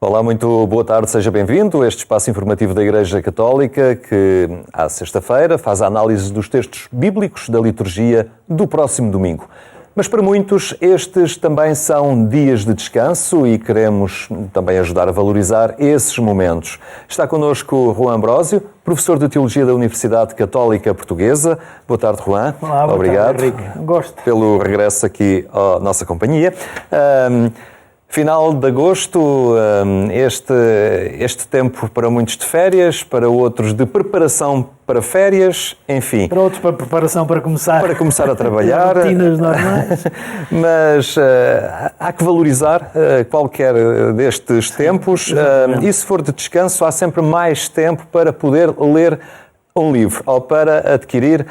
Olá, muito boa tarde, seja bem-vindo a este espaço informativo da Igreja Católica que, à sexta-feira, faz a análise dos textos bíblicos da liturgia do próximo domingo. Mas para muitos estes também são dias de descanso e queremos também ajudar a valorizar esses momentos. Está connosco Juan Ambrósio, professor de Teologia da Universidade Católica Portuguesa. Boa tarde, Juan. Olá, boa Obrigado tarde, Henrique. Gosto. Pelo regresso aqui à nossa companhia. Final de agosto, este tempo para muitos de férias, para outros de preparação para férias, enfim. Para outros, para preparação para começar A trabalhar. Rotinas normais. Mas há que valorizar qualquer destes tempos. E se for de descanso, há sempre mais tempo para poder ler um livro, ou para adquirir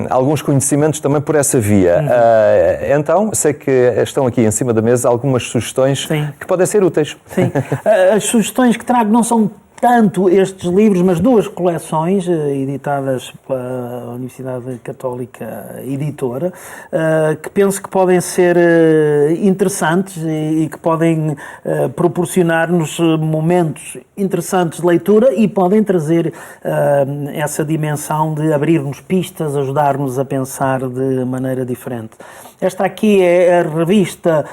alguns conhecimentos também por essa via. Então, sei que estão aqui em cima da mesa algumas sugestões que podem ser úteis. Sim. As sugestões que trago não são tanto estes livros, mas duas coleções editadas pela Universidade Católica Editora, que penso que podem ser interessantes e que podem proporcionar-nos momentos interessantes de leitura e podem trazer essa dimensão de abrir-nos pistas, ajudar-nos a pensar de maneira diferente. Esta aqui é a revista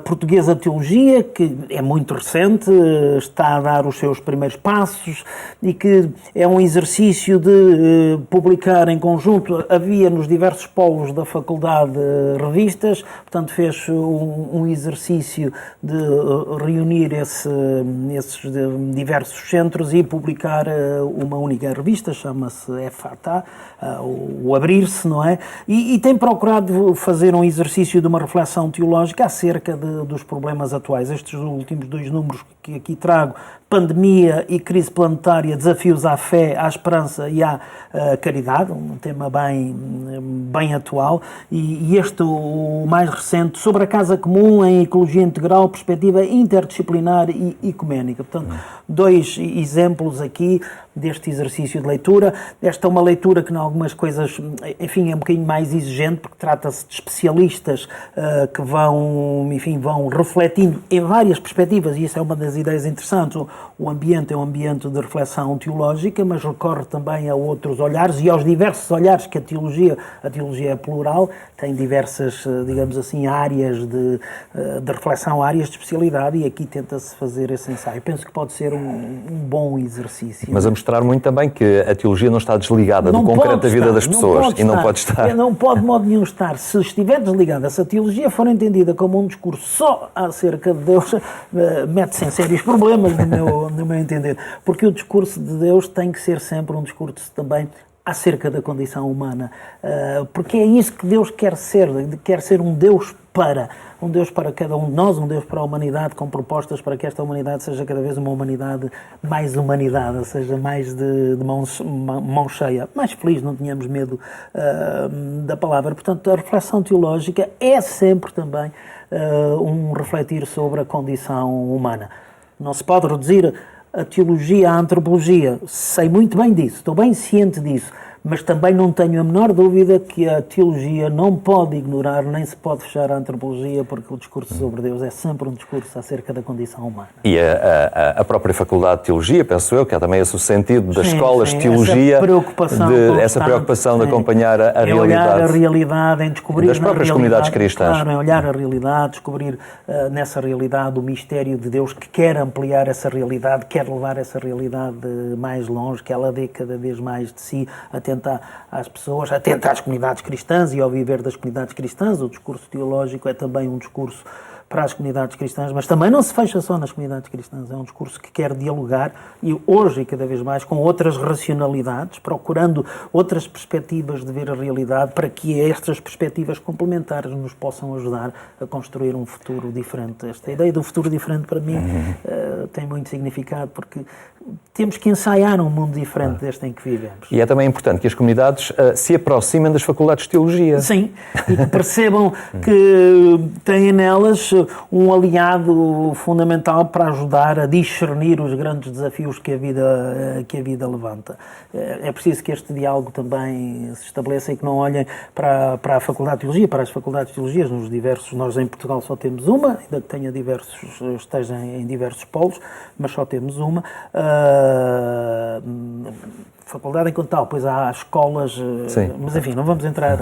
Portuguesa de Teologia, que é muito recente, está a dar os seus primeiros passos e que é um exercício de publicar em conjunto. Havia nos diversos polos da faculdade revistas, portanto fez um exercício de reunir esses diversos centros e publicar uma única revista, chama-se FATA, o Abrir-se, não é? E tem procurado fazer um exercício de uma reflexão teológica acerca dos problemas atuais. Estes últimos dois números que aqui trago, pandemia e crise planetária, desafios à fé, à esperança e à caridade, um tema bem atual, e este, o mais recente, sobre a casa comum em ecologia integral, perspectiva interdisciplinar e ecuménica. Portanto, dois exemplos aqui deste exercício de leitura. Esta é uma leitura que, em algumas coisas, enfim, é um bocadinho mais exigente, porque trata-se de especialistas que vão refletindo em várias perspectivas, e isso é uma das ideias interessantes. O ambiente é um ambiente de reflexão teológica, mas recorre também a outros olhares e aos diversos olhares que a teologia é plural, tem diversas, digamos assim, áreas de reflexão, áreas de especialidade, e aqui tenta-se fazer esse ensaio. Penso que pode ser um bom exercício. Mas a mostrar muito também que a teologia não está desligada do concreto da vida das pessoas. Não pode estar. Não pode de modo nenhum estar. Se estiver desligada, se a teologia for entendida como um discurso só acerca de Deus, mete-se em sérios problemas, no meu entender. Porque o discurso de Deus tem que ser sempre um discurso também acerca da condição humana. Porque é isso que Deus quer ser um Deus para cada um de nós, um Deus para a humanidade, com propostas para que esta humanidade seja cada vez uma humanidade mais humanidade, seja mais de mão cheia, mais feliz, não tenhamos medo da palavra. Portanto, a reflexão teológica é sempre também um refletir sobre a condição humana. Não se pode reduzir a teologia à antropologia. Sei muito bem disso, estou bem ciente disso, mas também não tenho a menor dúvida que a teologia não pode ignorar, nem se pode fechar a antropologia, porque o discurso sobre Deus é sempre um discurso acerca da condição humana. E a própria Faculdade de Teologia, penso eu, que é também esse o sentido das escolas de teologia, essa preocupação de acompanhar a realidade. Olhar a realidade, em descobrir das próprias comunidades cristãs. Claro, em olhar a realidade, descobrir nessa realidade o mistério de Deus, que quer ampliar essa realidade, quer levar essa realidade mais longe, que ela dê cada vez mais de si, atenta às pessoas, atenta às comunidades cristãs e ao viver das comunidades cristãs. O discurso teológico é também um discurso para as comunidades cristãs, mas também não se fecha só nas comunidades cristãs. É um discurso que quer dialogar, e hoje, e cada vez mais, com outras racionalidades, procurando outras perspectivas de ver a realidade, para que estas perspectivas complementares nos possam ajudar a construir um futuro diferente. Esta ideia do futuro diferente, para mim, tem muito significado, porque temos que ensaiar um mundo diferente deste em que vivemos. E é também importante que as comunidades se aproximem das faculdades de teologia. Sim, e que percebam que têm nelas um aliado fundamental para ajudar a discernir os grandes desafios que a vida levanta. É preciso que este diálogo também se estabeleça e que não olhem para a Faculdade de Teologia, para as Faculdades de Teologia, nós em Portugal só temos uma, ainda que esteja em diversos polos, mas só temos uma. Faculdade enquanto tal, pois há escolas, mas enfim, não vamos entrar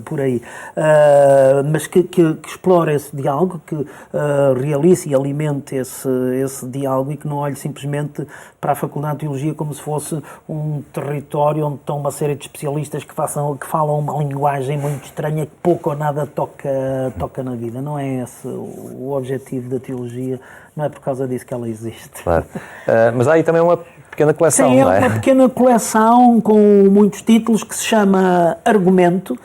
por aí, mas que explore esse diálogo, que realize e alimente esse diálogo e que não olhe simplesmente para a Faculdade de Teologia como se fosse um território onde estão uma série de especialistas que falam uma linguagem muito estranha que pouco ou nada toca na vida. Não é esse o objetivo da teologia, não é por causa disso que ela existe. Claro. Mas há aí também uma pequena coleção, Sim, não é? Uma pequena coleção com muitos títulos que se chama Argumento,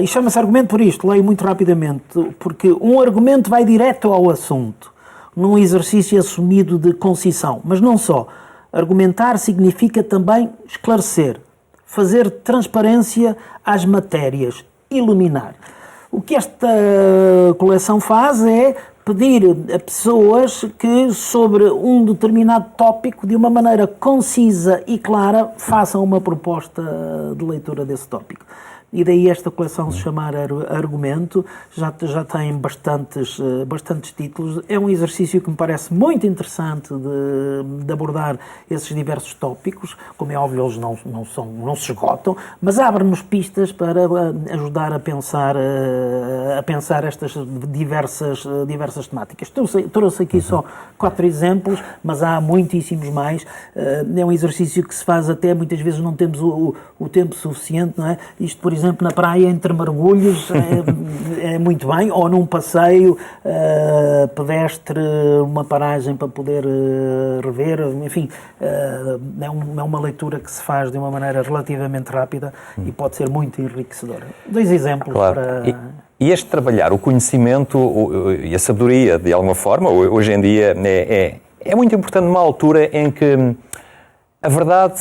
e chama-se Argumento por isto, leio muito rapidamente, porque um argumento vai direto ao assunto, num exercício assumido de concisão, mas não só. Argumentar significa também esclarecer, fazer transparência às matérias, iluminar. O que esta coleção faz é pedir a pessoas que, sobre um determinado tópico, de uma maneira concisa e clara, façam uma proposta de leitura desse tópico. E daí esta coleção se chamar Argumento, já tem bastantes títulos. É um exercício que me parece muito interessante de abordar esses diversos tópicos. Como é óbvio, eles não se esgotam, mas abre-nos pistas para ajudar a pensar estas diversas temáticas. Trouxe aqui só 4 exemplos, mas há muitíssimos mais. É um exercício que se faz até, muitas vezes não temos o tempo suficiente, não é? Isto, por exemplo, na praia, entre mergulhos, é muito bem, ou num passeio pedestre, uma paragem para poder rever, enfim, é uma leitura que se faz de uma maneira relativamente rápida e pode ser muito enriquecedora. 2 exemplos, claro. E este trabalhar o conhecimento e a sabedoria, de alguma forma, hoje em dia, é muito importante numa altura em que a verdade...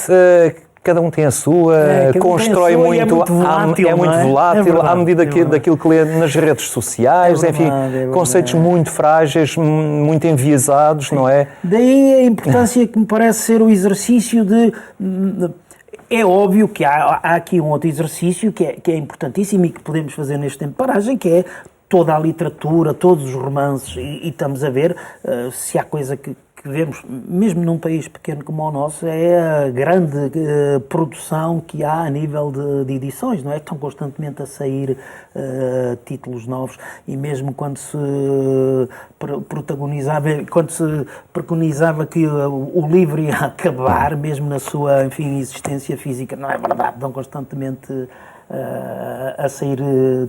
Cada um tem a sua, constrói muito, é muito volátil, à medida daquilo que lê nas redes sociais, enfim, conceitos muito frágeis, muito enviesados, não é? Daí a importância que me parece ser o exercício de... É óbvio que há aqui um outro exercício que é importantíssimo e que podemos fazer neste tempo de paragem, que é toda a literatura, todos os romances, e estamos a ver se há coisa que vemos, mesmo num país pequeno como o nosso, é a grande produção que há a nível de edições, não é? Estão constantemente a sair títulos novos, e mesmo quando se preconizava que o livro ia acabar, mesmo na sua, enfim, existência física, não é verdade, estão constantemente a sair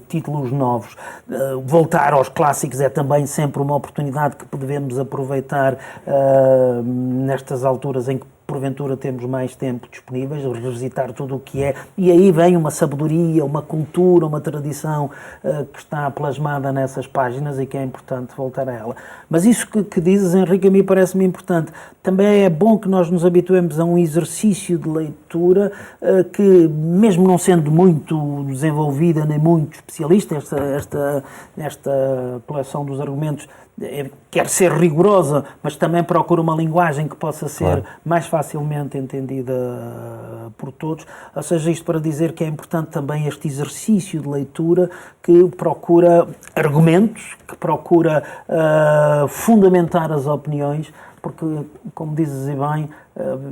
títulos novos. Voltar aos clássicos é também sempre uma oportunidade que devemos aproveitar nestas alturas em que porventura temos mais tempo disponíveis, revisitar tudo o que é, e aí vem uma sabedoria, uma cultura, uma tradição que está plasmada nessas páginas e que é importante voltar a ela. Mas isso que dizes, Henrique, a mim parece-me importante. Também é bom que nós nos habituemos a um exercício de leitura que, mesmo não sendo muito desenvolvida nem muito especialista, esta coleção dos argumentos quer ser rigorosa, mas também procura uma linguagem que possa ser mais facilmente entendida por todos. Ou seja, isto para dizer que é importante também este exercício de leitura que procura argumentos, que procura fundamentar as opiniões, porque, como dizes e bem,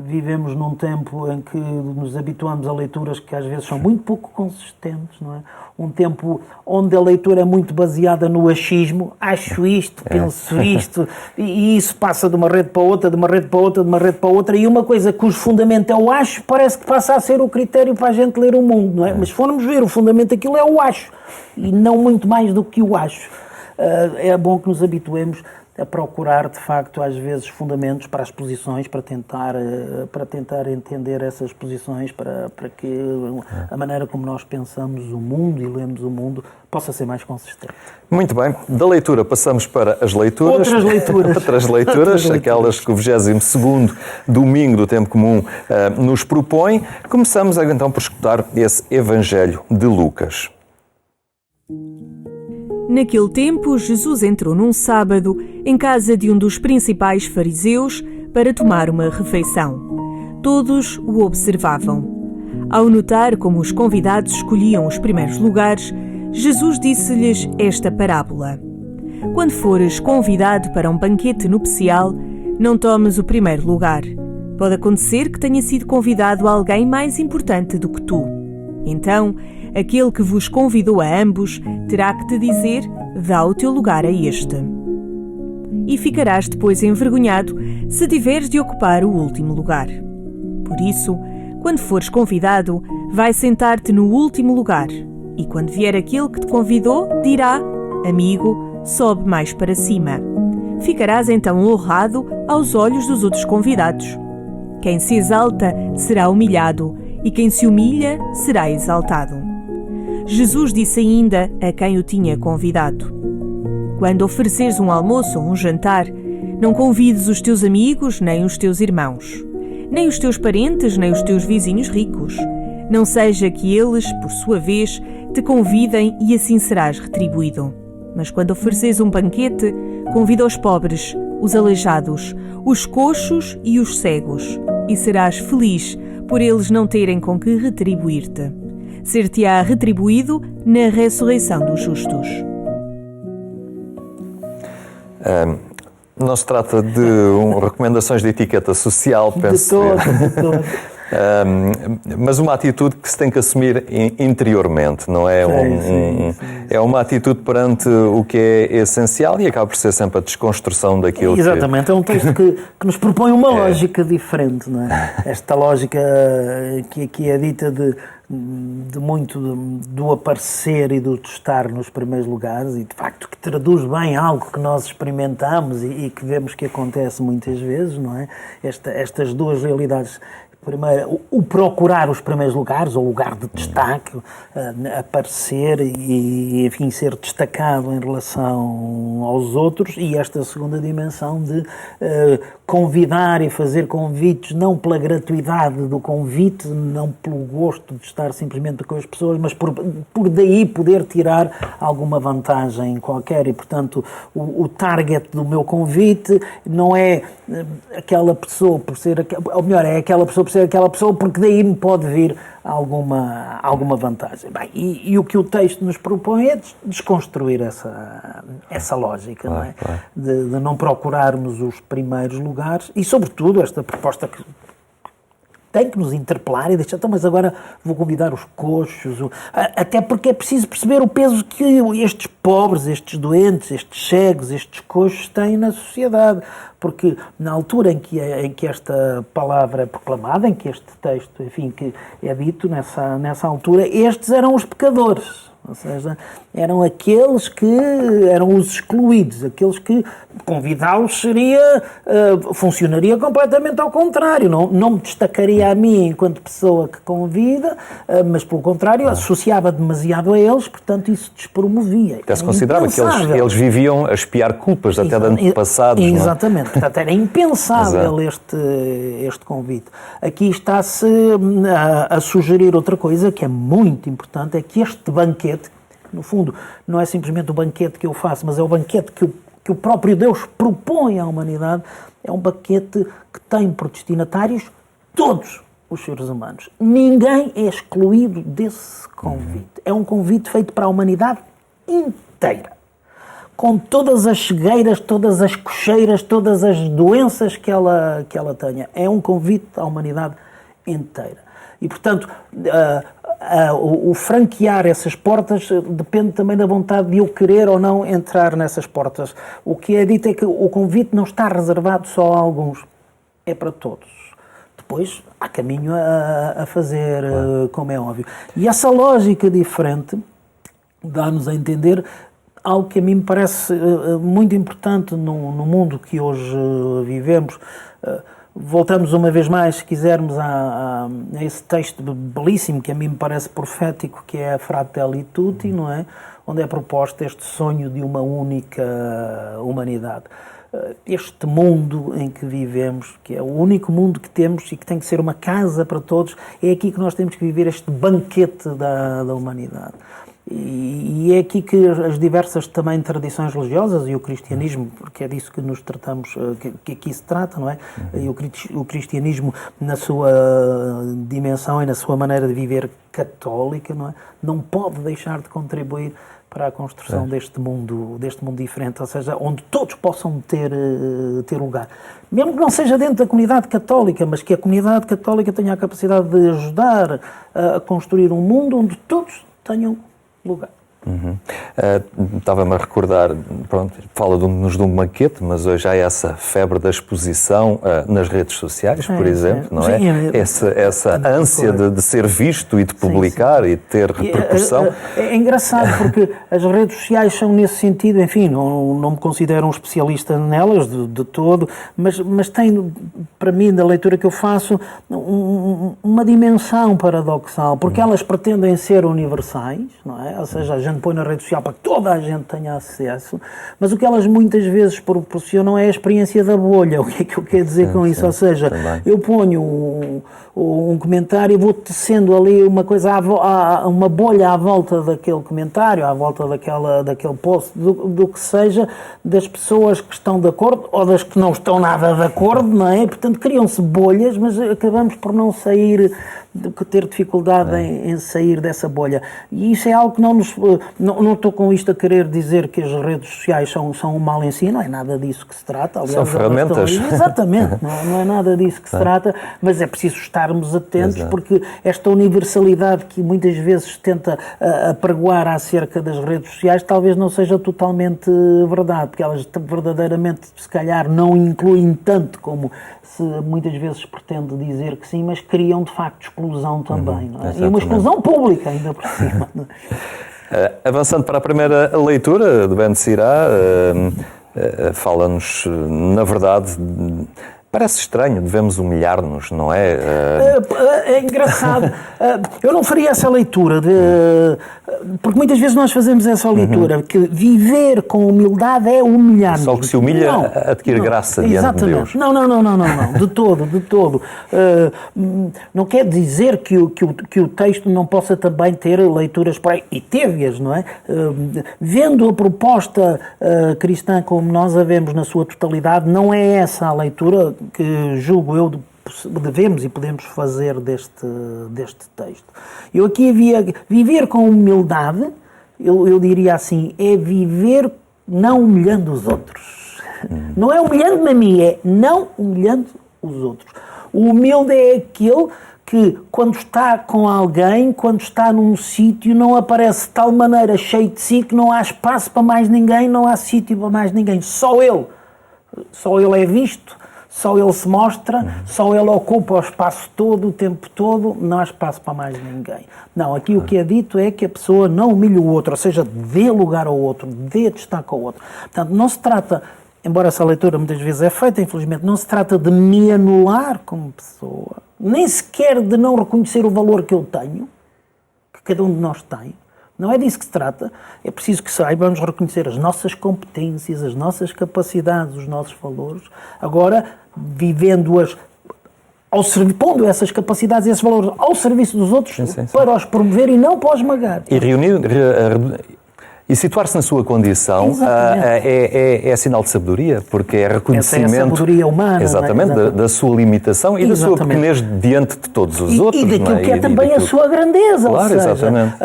vivemos num tempo em que nos habituamos a leituras que às vezes são muito pouco consistentes, não é? Um tempo onde a leitura é muito baseada no achismo, acho isto, penso isto, e isso passa de uma rede para outra, de uma rede para outra, de uma rede para outra, e uma coisa cujo fundamento é o acho, parece que passa a ser o critério para a gente ler o mundo, não é? Mas se formos ver, o fundamento daquilo é o acho, e não muito mais do que o acho. É bom que nos habituemos a procurar, de facto, às vezes, fundamentos para as posições, para tentar entender essas posições, para que a maneira como nós pensamos o mundo e lemos o mundo possa ser mais consistente. Muito bem. Da leitura passamos para as leituras. Outras leituras, aquelas que o 22º domingo do Tempo Comum nos propõe. Começamos então por escutar esse Evangelho de Lucas. Naquele tempo, Jesus entrou num sábado em casa de um dos principais fariseus para tomar uma refeição. Todos o observavam. Ao notar como os convidados escolhiam os primeiros lugares, Jesus disse-lhes esta parábola: Quando fores convidado para um banquete nupcial, não tomes o primeiro lugar. Pode acontecer que tenha sido convidado alguém mais importante do que tu. Então, aquele que vos convidou a ambos terá que te dizer: dá o teu lugar a este. E ficarás depois envergonhado se tiveres de ocupar o último lugar. Por isso, quando fores convidado, vai sentar-te no último lugar. E quando vier aquele que te convidou, dirá: amigo, sobe mais para cima. Ficarás então honrado aos olhos dos outros convidados. Quem se exalta será humilhado, e quem se humilha será exaltado. Jesus disse ainda a quem o tinha convidado: Quando ofereceres um almoço ou um jantar, não convides os teus amigos, nem os teus irmãos, nem os teus parentes, nem os teus vizinhos ricos. Não seja que eles, por sua vez, te convidem e assim serás retribuído. Mas quando ofereceres um banquete, convida os pobres, os aleijados, os coxos e os cegos, e serás feliz por eles não terem com que retribuir-te. Ser-te-á retribuído na ressurreição dos justos. Não se trata de recomendações de etiqueta social, penso. De todo. Mas uma atitude que se tem que assumir interiormente, não é? Sim. É uma atitude perante o que é essencial e acaba por ser sempre a desconstrução daquilo. Exatamente, é um texto que nos propõe uma lógica diferente, não é? Esta lógica que aqui é dita de muito do aparecer e do estar nos primeiros lugares, e de facto que traduz bem algo que nós experimentamos e que vemos que acontece muitas vezes, não é? Estas duas realidades. Primeiro, o procurar os primeiros lugares, o lugar de destaque, aparecer e, enfim, ser destacado em relação aos outros, e esta segunda dimensão de convidar e fazer convites, não pela gratuidade do convite, não pelo gosto de estar simplesmente com as pessoas, mas por daí poder tirar alguma vantagem qualquer. E, portanto, o target do meu convite não é aquela pessoa por ser, ou melhor, é aquela pessoa por ser aquela pessoa, porque daí me pode vir alguma vantagem. Bem, e o que o texto nos propõe é desconstruir essa lógica, não é? Claro. De não procurarmos os primeiros lugares e, sobretudo, esta proposta que tem que nos interpelar e deixar, então, mas agora vou convidar os coxos, até porque é preciso perceber o peso que estes pobres, estes doentes, estes cegos, estes coxos têm na sociedade, porque na altura em que esta palavra é proclamada, em que este texto, enfim, que é dito nessa altura, estes eram os pecadores. Ou seja, eram aqueles que eram os excluídos, aqueles que convidá-los funcionaria completamente ao contrário, não me destacaria a mim enquanto pessoa que convida, mas pelo contrário associava demasiado a eles, portanto isso despromovia. Até se considerava que eles viviam a espiar culpas até de antepassados. Exatamente, portanto era impensável este convite. Aqui está-se a sugerir outra coisa que é muito importante, é que este banquete, no fundo, não é simplesmente o banquete que eu faço, mas é o banquete que o próprio Deus propõe à humanidade, é um banquete que tem por destinatários todos os seres humanos. Ninguém é excluído desse convite. É um convite feito para a humanidade inteira, com todas as cegueiras, todas as cocheiras, todas as doenças que ela tenha. É um convite à humanidade inteira. E, portanto, o franquear essas portas depende também da vontade de eu querer ou não entrar nessas portas. O que é dito é que o convite não está reservado só a alguns, é para todos. Depois há caminho a fazer, como é óbvio. E essa lógica diferente dá-nos a entender algo que a mim me parece muito importante no mundo que hoje vivemos. Voltamos uma vez mais, se quisermos, a esse texto belíssimo que a mim me parece profético, que é a Fratelli Tutti, não é? Onde é proposto este sonho de uma única humanidade. Este mundo em que vivemos, que é o único mundo que temos e que tem que ser uma casa para todos, é aqui que nós temos que viver este banquete da humanidade. E é aqui que as diversas também tradições religiosas e o cristianismo, porque é disso que nos tratamos, que aqui se trata, não é? E o cristianismo na sua dimensão e na sua maneira de viver católica, não é? Não pode deixar de contribuir para a construção deste mundo diferente, ou seja, onde todos possam ter lugar. Mesmo que não seja dentro da comunidade católica, mas que a comunidade católica tenha a capacidade de ajudar a construir um mundo onde todos tenham lugar. Estava-me a recordar, pronto, fala-nos de um maquete, mas hoje há essa febre da exposição nas redes sociais, por exemplo, não é? Essa ânsia de ser visto e de publicar e de ter repercussão. É engraçado porque as redes sociais são nesse sentido, enfim, não me considero um especialista nelas de todo, mas tem, para mim, da leitura que eu faço, uma dimensão paradoxal, porque elas pretendem ser universais, não é? Ou seja, a gente põe na rede social para que toda a gente tenha acesso, mas o que elas muitas vezes proporcionam é a experiência da bolha. O que é que eu quero dizer com isso? Ou seja, eu ponho um comentário e vou tecendo ali uma coisa, uma bolha à volta daquele comentário, à volta daquele post, do que seja, das pessoas que estão de acordo ou das que não estão nada de acordo, não é? Portanto, criam-se bolhas, mas acabamos por não sair, ter dificuldade em sair dessa bolha. E isso é algo que não estou com isto a querer dizer que as redes sociais são um mal em si, não é nada disso que se trata. Aliás, são ferramentas. Exatamente, não é nada disso que se trata, mas é preciso estarmos atentos, porque esta universalidade que muitas vezes tenta apregoar acerca das redes sociais talvez não seja totalmente verdade, porque elas verdadeiramente, se calhar, não incluem tanto como se muitas vezes pretende dizer que sim, mas criam de facto exclusão também, não é? E uma exclusão pública ainda por cima. Avançando para a primeira leitura do Ben Sirá, fala-nos, na verdade, parece estranho, devemos humilhar-nos, não é? É engraçado. Eu não faria essa leitura, porque muitas vezes nós fazemos essa leitura, que viver com humildade é humilhar-nos. Só que se humilha adquire graça diante de Deus. Não, de todo. Não quer dizer que o texto não possa também ter leituras por aí, e teve-as, não é? Vendo a proposta cristã como nós a vemos na sua totalidade, não é essa a leitura que julgo eu devemos e podemos fazer deste texto. Eu aqui havia viver com humildade, eu diria assim, é viver não humilhando os outros. Não é humilhando-me a mim, é não humilhando os outros. O humilde é aquele que, quando está com alguém, quando está num sítio, não aparece de tal maneira cheio de si que não há espaço para mais ninguém, não há sítio para mais ninguém. Só ele é visto, só ele se mostra, só ele ocupa o espaço todo, o tempo todo, não há espaço para mais ninguém. Não, aqui o que é dito é que a pessoa não humilha o outro, ou seja, dê lugar ao outro, dê destaque ao outro. Portanto, não se trata, embora essa leitura muitas vezes é feita, infelizmente, não se trata de me anular como pessoa, nem sequer de não reconhecer o valor que eu tenho, que cada um de nós tem. Não é disso que se trata. É preciso que saibamos reconhecer as nossas competências, as nossas capacidades, os nossos valores. Agora, vivendo-as, pondo essas capacidades e esses valores ao serviço dos outros, sim. Para os promover e não para os esmagar. E reunir... E situar-se na sua condição é sinal de sabedoria, porque é reconhecimento... Essa é a sabedoria humana. Exatamente, da sua limitação e da sua pequenez diante de todos os outros. E daquilo que é também a sua grandeza, claro, ou seja, exatamente.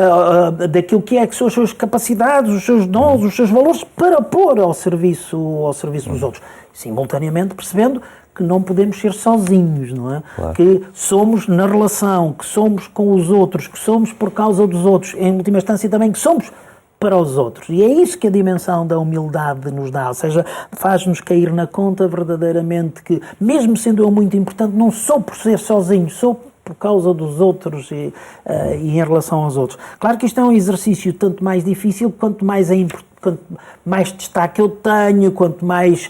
Daquilo que são as suas capacidades, os seus dons, os seus valores, para pôr ao serviço dos outros. Simultaneamente percebendo que não podemos ser sozinhos, não é? Claro. Que somos na relação, que somos com os outros, que somos por causa dos outros, em última instância também que somos para os outros. E é isso que a dimensão da humildade nos dá, ou seja, faz-nos cair na conta verdadeiramente que, mesmo sendo eu muito importante, não sou por ser sozinho, sou por causa dos outros e em relação aos outros. Claro que isto é um exercício tanto mais difícil quanto mais quanto mais destaque eu tenho, quanto mais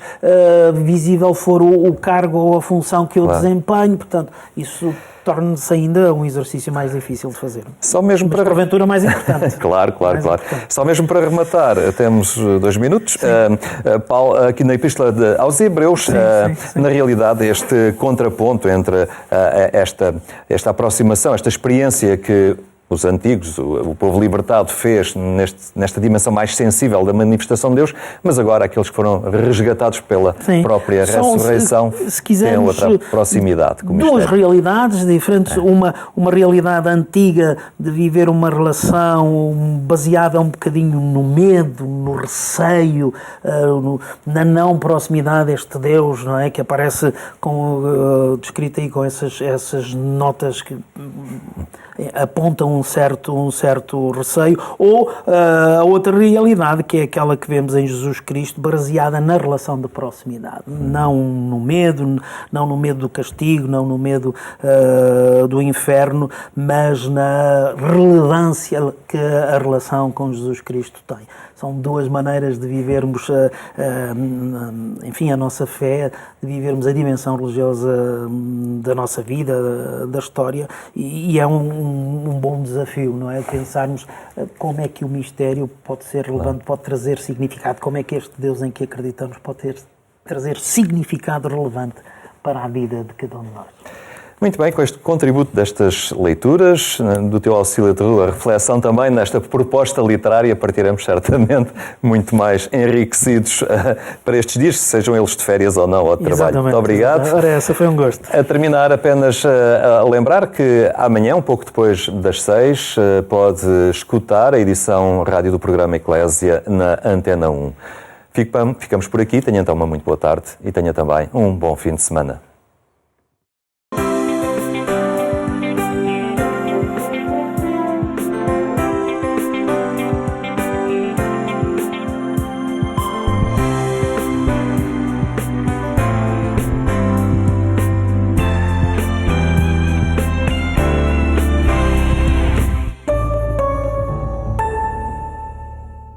visível for o cargo ou a função que eu desempenho, portanto, isso torna-se ainda um exercício mais difícil de fazer. Só mesmo mas porventura mais importante. Claro. Importante. Só mesmo para rematar, temos 2 minutos. Paulo, aqui na Epístola aos Hebreus, sim. Na realidade, este contraponto entre esta aproximação, esta experiência que os antigos, o povo libertado fez nesta dimensão mais sensível da manifestação de Deus, mas agora aqueles que foram resgatados pela própria ressurreição têm outra proximidade com o duas mistério. realidades diferentes, uma realidade antiga de viver uma relação baseada um bocadinho no medo, no receio, na não proximidade deste Deus, não é? Que aparece descrito aí com essas notas que apontam um certo receio, ou a outra realidade, que é aquela que vemos em Jesus Cristo, baseada na relação de proximidade, não no medo do castigo, não no medo do inferno, mas na relevância que a relação com Jesus Cristo tem. São duas maneiras de vivermos, enfim, a nossa fé, de vivermos a dimensão religiosa da nossa vida, da história, e é um bom desafio, não é? Pensarmos como é que o mistério pode ser relevante, pode trazer significado, como é que este Deus em que acreditamos pode trazer significado relevante para a vida de cada um de nós. Muito bem, com este contributo destas leituras, do teu auxílio de rua, a reflexão também nesta proposta literária, partiremos certamente muito mais enriquecidos para estes dias, sejam eles de férias ou não, ou de trabalho. Exatamente. Muito obrigado. Ora, essa foi um gosto. A terminar, apenas a lembrar que amanhã, um pouco depois das 6, pode escutar a edição rádio do programa Eclésia na Antena 1. Ficamos por aqui, tenha então uma muito boa tarde e tenha também um bom fim de semana.